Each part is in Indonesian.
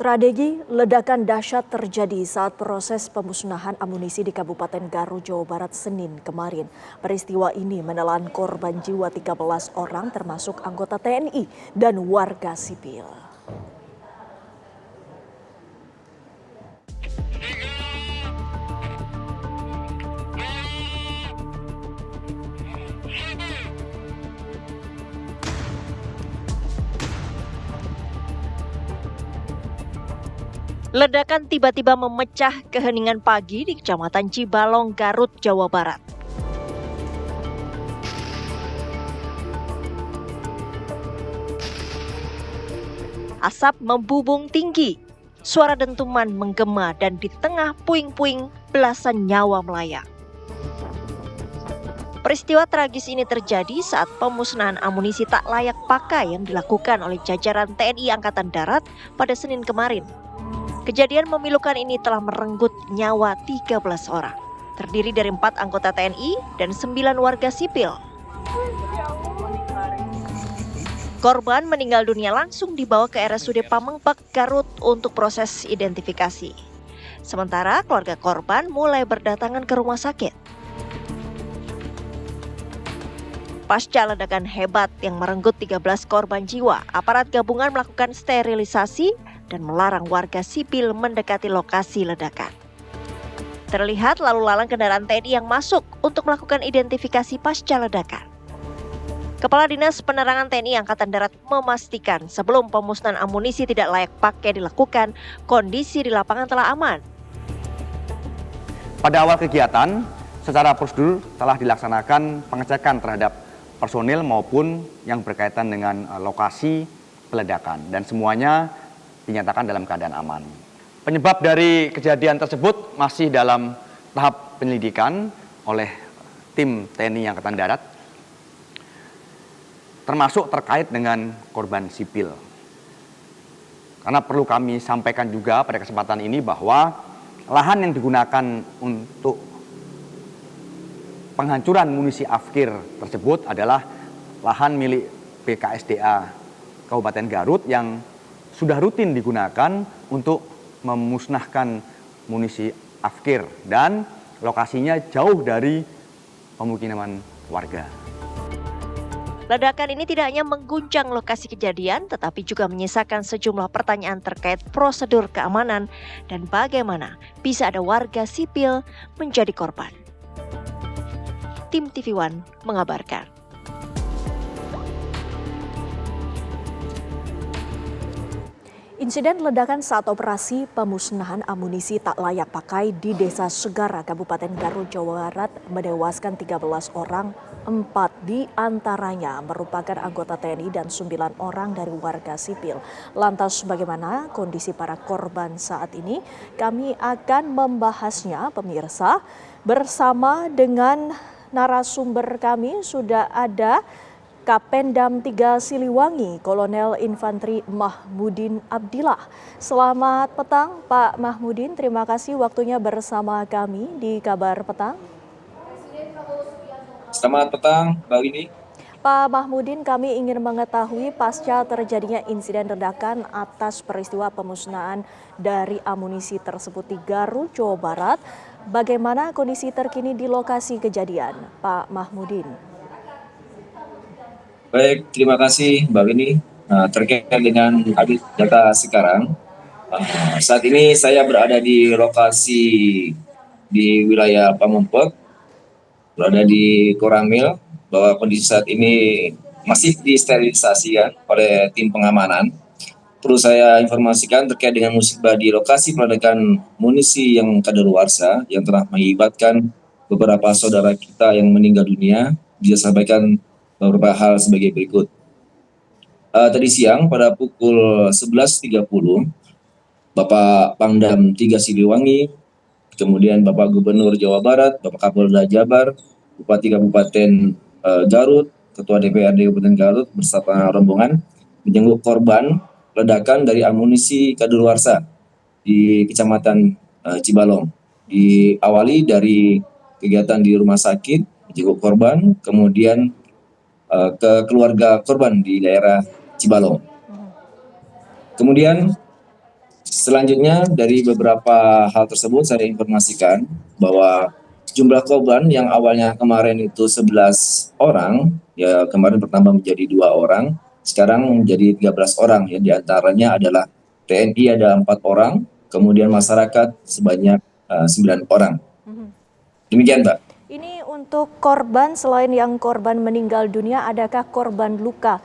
Tragedi ledakan dahsyat terjadi saat proses pemusnahan amunisi di Kabupaten Garut, Jawa Barat, Senin kemarin. Peristiwa ini menelan korban jiwa 13 orang termasuk anggota TNI dan warga sipil. Ledakan tiba-tiba memecah keheningan pagi di Kecamatan Cibalong, Garut, Jawa Barat. Asap membubung tinggi, suara dentuman menggema dan di tengah puing-puing belasan nyawa melayang. Peristiwa tragis ini terjadi saat pemusnahan amunisi tak layak pakai yang dilakukan oleh jajaran TNI Angkatan Darat pada Senin kemarin. Kejadian memilukan ini telah merenggut nyawa 13 orang, terdiri dari 4 anggota TNI dan 9 warga sipil. Korban meninggal dunia langsung dibawa ke RSUD Pamengpek, Garut untuk proses identifikasi. Sementara keluarga korban mulai berdatangan ke rumah sakit. Pasca ledakan hebat yang merenggut 13 korban jiwa, aparat gabungan melakukan sterilisasi dan melarang warga sipil mendekati lokasi ledakan. Terlihat lalu lalang kendaraan TNI yang masuk untuk melakukan identifikasi pasca ledakan. Kepala Dinas Penerangan TNI Angkatan Darat memastikan sebelum pemusnahan amunisi tidak layak pakai dilakukan, kondisi di lapangan telah aman. Pada awal kegiatan, secara prosedur telah dilaksanakan pengecekan terhadap personil maupun yang berkaitan dengan lokasi peledakan dan semuanya dinyatakan dalam keadaan aman. Penyebab dari kejadian tersebut masih dalam tahap penyelidikan oleh tim TNI Angkatan Darat, termasuk terkait dengan korban sipil. Karena perlu kami sampaikan juga pada kesempatan ini bahwa lahan yang digunakan untuk penghancuran munisi Afkir tersebut adalah lahan milik BKSDA Kabupaten Garut yang sudah rutin digunakan untuk memusnahkan munisi Afkir dan lokasinya jauh dari pemukiman warga. Ledakan ini tidak hanya mengguncang lokasi kejadian, tetapi juga menyisakan sejumlah pertanyaan terkait prosedur keamanan dan bagaimana bisa ada warga sipil menjadi korban. Tim TV One mengabarkan. Insiden ledakan saat operasi pemusnahan amunisi tak layak pakai di Desa Segara, Kabupaten Garut, Jawa Barat menewaskan 13 orang, 4 di antaranya merupakan anggota TNI dan 9 orang dari warga sipil. Lantas bagaimana kondisi para korban saat ini? Kami akan membahasnya pemirsa bersama dengan narasumber kami. Sudah ada Kapendam 3 Siliwangi, Kolonel Infantri Mahmudin Abdillah. Selamat petang Pak Mahmudin, terima kasih waktunya bersama kami di Kabar Petang. Selamat petang, Mbak Winnie. Pak Mahmudin, kami ingin mengetahui pasca terjadinya insiden ledakan atas peristiwa pemusnahan dari amunisi tersebut di Garut, Jawa Barat. Bagaimana kondisi terkini di lokasi kejadian, Pak Mahmudin? Baik, terima kasih Mbak Winnie. Terkait dengan update data sekarang, saat ini saya berada di lokasi di wilayah Pamengpek, berada di Koramil, bahwa kondisi saat ini masih disterilisasikan oleh tim pengamanan. Perlu saya informasikan terkait dengan musibah di lokasi peledakan munisi yang kadaluarsa yang telah mengakibatkan beberapa saudara kita yang meninggal dunia. Dia sampaikan beberapa hal sebagai berikut. Tadi siang pada pukul 11.30, Bapak Pangdam 3 Siliwangi, kemudian Bapak Gubernur Jawa Barat, Bapak Kapolda Jabar, Bupati Kabupaten Garut, Ketua DPRD Kabupaten Garut beserta rombongan menjenguk korban ledakan dari amunisi kadaluarsa di Kecamatan Cibalong. Diawali dari kegiatan di rumah sakit, menjenguk korban, kemudian ke keluarga korban di daerah Cibalong. Kemudian Selanjutnya dari beberapa hal tersebut saya informasikan bahwa jumlah korban yang awalnya kemarin itu 11 orang, ya kemarin bertambah menjadi 2 orang, sekarang menjadi 13 orang, ya diantaranya adalah TNI ada 4 orang, kemudian masyarakat sebanyak 9 orang. Demikian, Mbak. Ini untuk korban, selain yang korban meninggal dunia, adakah korban luka,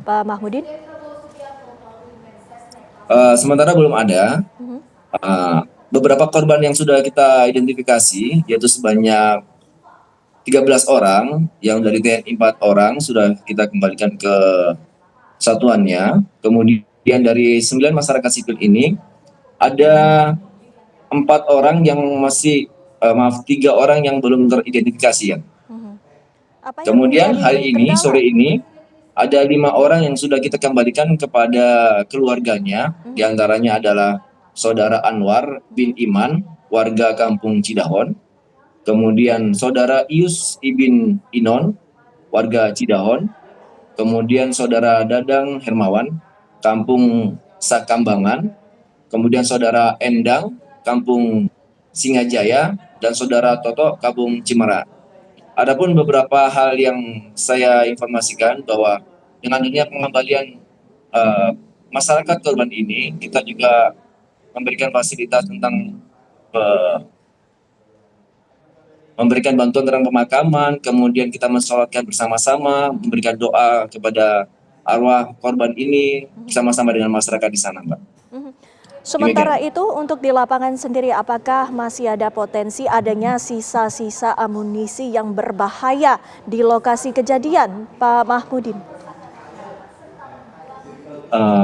Pak Mahmudin? Sementara belum ada. Beberapa korban yang sudah kita identifikasi, yaitu sebanyak 13 orang, yang dari TNI 4 orang sudah kita kembalikan ke satuannya. Kemudian dari 9 masyarakat sipil ini, ada 4 orang yang masih, 3 orang yang belum teridentifikasi ya. Apa yang Kemudian menjadi hari ini, kendala? sore ini, ada 5 orang yang sudah kita kembalikan kepada keluarganya. Di antaranya adalah Saudara Anwar bin Iman, warga Kampung Cidahon. Kemudian Saudara Ius ibn Inon, warga Cidahon. Kemudian Saudara Dadang Hermawan, Kampung Sakambangan. Kemudian Saudara Endang, Kampung Singajaya. Dan Saudara Toto, Kampung Cimara. Adapun beberapa hal yang saya informasikan bahwa dengan adanya pengembalian masyarakat korban ini, kita juga memberikan fasilitas tentang memberikan bantuan tentang pemakaman, kemudian kita mensolatkan bersama-sama, memberikan doa kepada arwah korban ini bersama-sama dengan masyarakat di sana, Mbak. Sementara itu, untuk di lapangan sendiri, apakah masih ada potensi adanya sisa-sisa amunisi yang berbahaya di lokasi kejadian, Pak Mahmudin?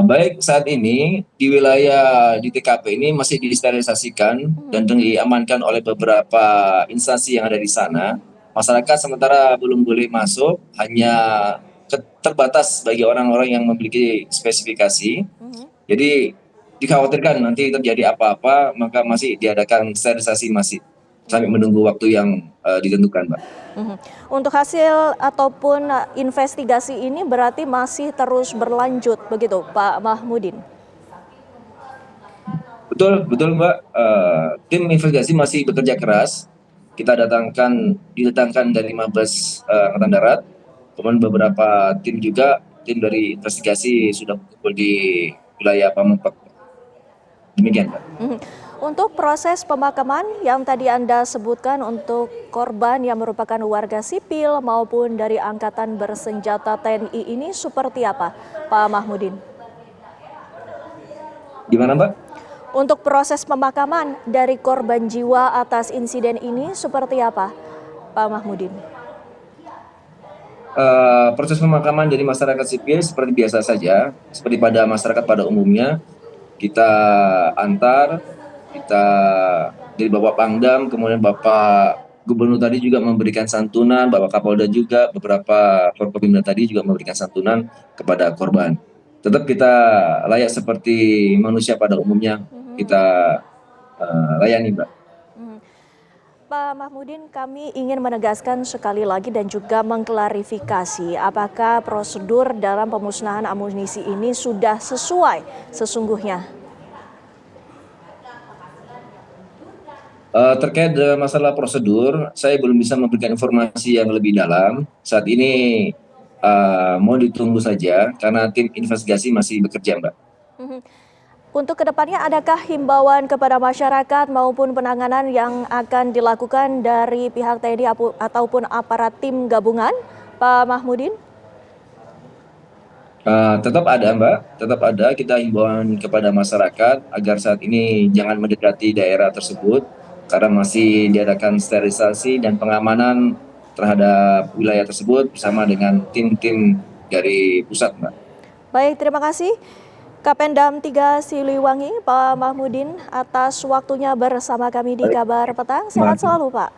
Baik, saat ini di wilayah di TKP ini masih disterilisasikan dan diamankan oleh beberapa instansi yang ada di sana. Masyarakat sementara belum boleh masuk, hanya terbatas bagi orang-orang yang memiliki spesifikasi. Jadi dikhawatirkan nanti terjadi apa-apa, maka masih diadakan sterilisasi masih sampai menunggu waktu yang ditentukan, Mbak. Untuk hasil ataupun investigasi ini berarti masih terus berlanjut, begitu Pak Mahmudin? Betul, betul, Mbak. Tim investigasi masih bekerja keras. Kita didatangkan dari Mabes Angkatan Darat, kemudian beberapa tim juga, tim dari investigasi sudah berkumpul di wilayah Pamengpeuk. Demikian, Pak. Untuk proses pemakaman yang tadi Anda sebutkan untuk korban yang merupakan warga sipil maupun dari Angkatan Bersenjata TNI ini seperti apa, Pak Mahmudin? Gimana, Mbak? Untuk proses pemakaman dari korban jiwa atas insiden ini seperti apa, Pak Mahmudin? Proses pemakaman dari masyarakat sipil seperti biasa saja, seperti pada masyarakat pada umumnya. Kita antar, kita dari Bapak Pangdam, kemudian Bapak Gubernur tadi juga memberikan santunan, Bapak Kapolda juga, beberapa Forkopimda tadi juga memberikan santunan kepada korban. Tetap kita layak seperti manusia pada umumnya, kita layani, Mbak. Pak Mahmudin, kami ingin menegaskan sekali lagi dan juga mengklarifikasi apakah prosedur dalam pemusnahan amunisi ini sudah sesuai sesungguhnya. Terkait dengan masalah prosedur, saya belum bisa memberikan informasi yang lebih dalam. Saat ini mau ditunggu saja karena tim investigasi masih bekerja, Mbak. Untuk kedepannya, adakah himbauan kepada masyarakat maupun penanganan yang akan dilakukan dari pihak TNI ataupun aparat tim gabungan, Pak Mahmudin? Tetap ada, Mbak. Tetap ada kita himbauan kepada masyarakat agar saat ini jangan mendekati daerah tersebut karena masih diadakan sterilisasi dan pengamanan terhadap wilayah tersebut bersama dengan tim-tim dari pusat, Mbak. Baik, terima kasih Kapendam 3 Siliwangi, Pak Mahmudin, atas waktunya bersama kami di Kabar Petang. Sehat selalu, Pak.